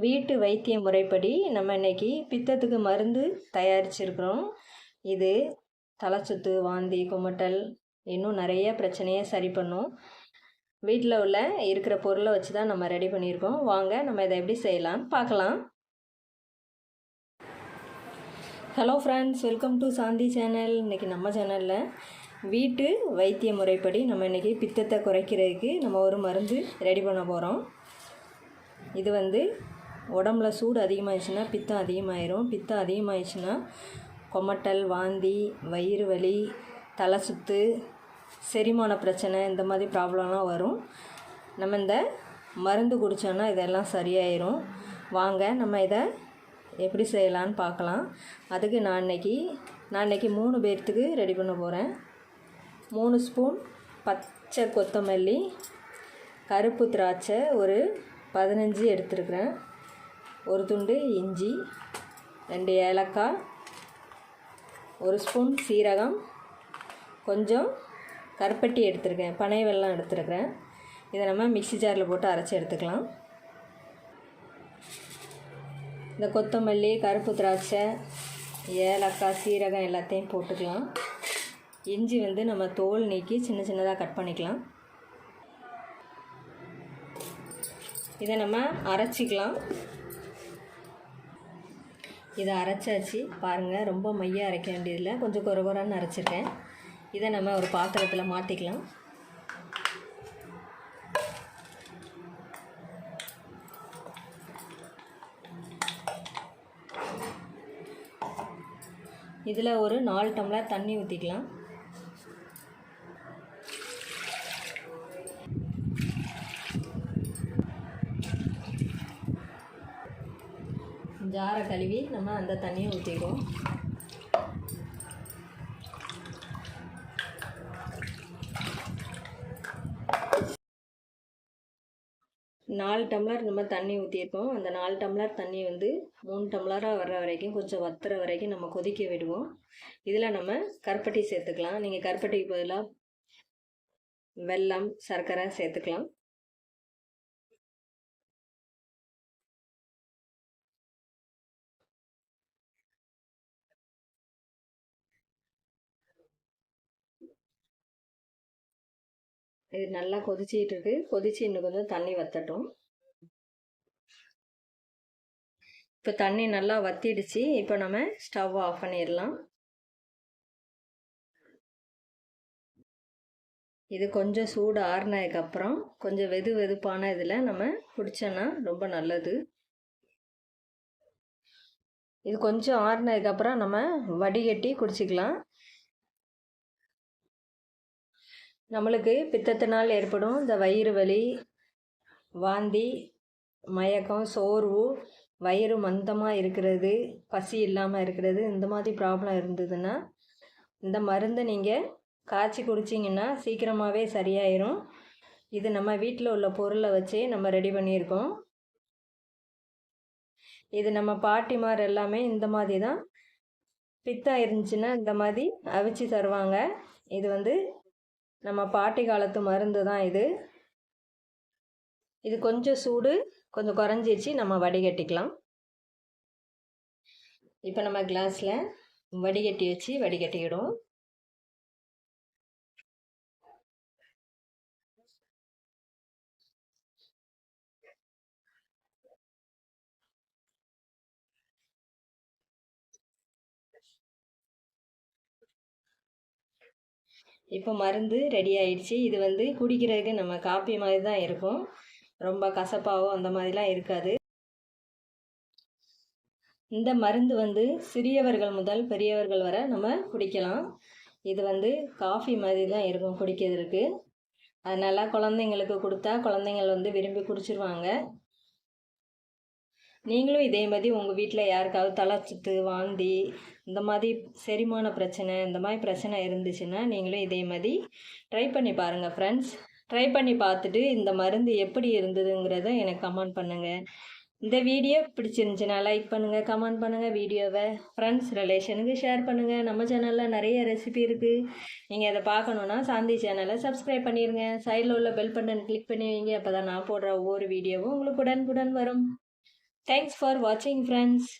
வீட்டு வைத்திய முறைப்படி நம்ம இன்றைக்கி பித்தத்துக்கு மருந்து தயாரிச்சிருக்கிறோம். இது தலை சுத்து, வாந்தி, குமட்டல், இன்னும் நிறைய பிரச்சனையை சரி பண்ணும். வீட்டில் உள்ள இருக்கிற பொருளை வச்சு தான் நம்ம ரெடி பண்ணியிருக்கோம். வாங்க நம்ம இதை எப்படி செய்யலான்னு பார்க்கலாம். Hello friends, welcome to Shanthi channel. இன்றைக்கி நம்ம சேனலில் வீட்டு வைத்திய முறைப்படி நம்ம இன்றைக்கி பித்தத்தை குறைக்கிறதுக்கு நம்ம ஒரு மருந்து ரெடி பண்ண போகிறோம். இது உடம்புல சூடு அதிகமாகிடுச்சுன்னா பித்தம் அதிகமாயிரும். பித்தம் அதிகமாகிடுச்சுன்னா கொமட்டல், வாந்தி, வயிறு வலி, தலை சுத்து, செரிமான பிரச்சனை, இந்த மாதிரி ப்ராப்ளம்லாம் வரும். நம்ம இந்த மருந்து குடித்தோன்னா இதெல்லாம் சரியாயிரும். வாங்க நம்ம இதை எப்படி செய்யலான்னு பார்க்கலாம். அதுக்கு நான் இன்றைக்கி 3 பேர்த்துக்கு ரெடி பண்ண போகிறேன். 3 ஸ்பூன் பச்சை கொத்தமல்லி, கருப்பு திராட்சை ஒரு 15 எடுத்துருக்கிறேன், ஒரு துண்டு இஞ்சி, 2 ஏலக்காய், 1 ஸ்பூன் சீரகம், கொஞ்சம் கருப்பட்டி எடுத்துருக்கேன், பனை வெல்லம் எடுத்துருக்கிறேன். இதை நம்ம மிக்ஸி ஜாரில் போட்டு அரைச்சி எடுத்துக்கலாம். இந்த கொத்தமல்லி, கருப்பு திராட்சை, ஏலக்காய், சீரகம் எல்லாத்தையும் போட்டுக்கலாம். இஞ்சி நம்ம தோல் நீக்கி சின்ன சின்னதாக கட் பண்ணிக்கலாம். இதை நம்ம அரைச்சிக்கலாம். இதை அரைச்சாச்சு பாருங்கள். ரொம்ப மையாக அரைக்க வேண்டியதில்லை, கொஞ்சம் குறகுறான்னு அரைச்சிருக்கேன். இதை நம்ம ஒரு பாத்திரத்தில் மாற்றிக்கலாம். இதில் ஒரு 4 டம்ளர் தண்ணி ஊற்றிக்கலாம். ஜாரை கழுவி நம்ம அந்த தண்ணியை ஊற்றிடுவோம். நாலு டம்ளர் நம்ம தண்ணி ஊற்றிருக்கோம். அந்த 4 டம்ளர் தண்ணி 3 டம்ளராக வர்ற வரைக்கும், கொஞ்சம் வத்துற வரைக்கும் நம்ம கொதிக்க விடுவோம். இதில் நம்ம கருப்பட்டி சேர்த்துக்கலாம். நீங்கள் கருப்பட்டிக்கு பதிலாக வெல்லம், சர்க்கரை சேர்த்துக்கலாம். இது நல்லா கொதிச்சிட்டு இருக்கு. கொதிச்சு இன்னும் கொஞ்சம் தண்ணி வத்தட்டும். இப்போ தண்ணி நல்லா வத்திடுச்சு. இப்போ நம்ம ஸ்டவ் ஆஃப் பண்ணிடலாம். இது கொஞ்சம் சூடு ஆறுனதுக்கப்புறம் கொஞ்சம் வெதுப்பான இதில் நம்ம குடித்தோன்னா ரொம்ப நல்லது. இது கொஞ்சம் ஆறுனதுக்கப்புறம் நம்ம வடிகட்டி குடிச்சிக்கலாம். நம்மளுக்கு பித்தத்தினால் ஏற்படும் இந்த வயிறு வலி, வாந்தி, மயக்கம், சோர்வு, வயிறு மந்தமாக இருக்கிறது, பசி இல்லாமல் இருக்கிறது, இந்த மாதிரி ப்ராப்ளம் இருந்ததுன்னா இந்த மருந்தை நீங்கள் காய்ச்சி குடிச்சிங்கன்னா சீக்கிரமாகவே சரியாயிரும். இது நம்ம வீட்டில் உள்ள பொருளை வச்சே நம்ம ரெடி பண்ணியிருக்கோம். இது நம்ம பாட்டிமார் எல்லாமே இந்த மாதிரி தான் பித்தம் இருந்துச்சுன்னா இந்த மாதிரி அவிச்சு தருவாங்க. இது நம்ம பாட்டி காலத்து மருந்து தான். இது கொஞ்சம் சூடு கொஞ்சம் குறைஞ்சிச்சு, நம்ம வடிகட்டிக்கலாம். இப்போ நம்ம கிளாஸில் வடிகட்டி வச்சு வடிகட்டிக்கிடும். இப்போ மருந்து ரெடி ஆயிடுச்சு. இது குடிக்கிறதுக்கு நம்ம காப்பி மாதிரி தான் இருக்கும். ரொம்ப கசப்பாவோ அந்த மாதிரிலாம் இருக்காது. இந்த மருந்து சிறியவர்கள் முதல் பெரியவர்கள் வரை நம்ம குடிக்கலாம். இது காஃபி மாதிரி தான் இருக்கும் குடிக்கிறதுக்கு. அதனால் குழந்தைங்களுக்கு கொடுத்தா குழந்தைங்கள் விரும்பி குடிச்சிருவாங்க. நீங்களும் இதே மாதிரி உங்கள் வீட்டில் யாருக்காவது தலை சுத்து, வாந்தி, இந்த மாதிரி செரிமான பிரச்சனை, இந்த மாதிரி பிரச்சனை இருந்துச்சுன்னா நீங்களும் இதே மாதிரி ட்ரை பண்ணி பாருங்கள் ஃப்ரெண்ட்ஸ். ட்ரை பண்ணி பார்த்துட்டு இந்த மருந்து எப்படி இருந்ததுங்கிறத எனக்கு கமெண்ட் பண்ணுங்கள். இந்த வீடியோ பிடிச்சிருந்துச்சுன்னா லைக் பண்ணுங்கள், கமெண்ட் பண்ணுங்கள். வீடியோவை ஃப்ரெண்ட்ஸ், ரிலேஷனுக்கு ஷேர் பண்ணுங்கள். நம்ம சேனலில் நிறைய ரெசிபி இருக்குது. நீங்கள் அதை பார்க்கணுன்னா சாந்தி சேனலை சப்ஸ்கிரைப் பண்ணிடுங்க. சைடில் உள்ள பெல் பட்டன் கிளிக் பண்ணி வைங்க. அப்போ தான் நான் போடுற ஒவ்வொரு வீடியோவும் உங்களுக்கு உடனுக்குடன் வரும். தேங்க்ஸ் ஃபார் வாட்சிங் ஃப்ரெண்ட்ஸ்.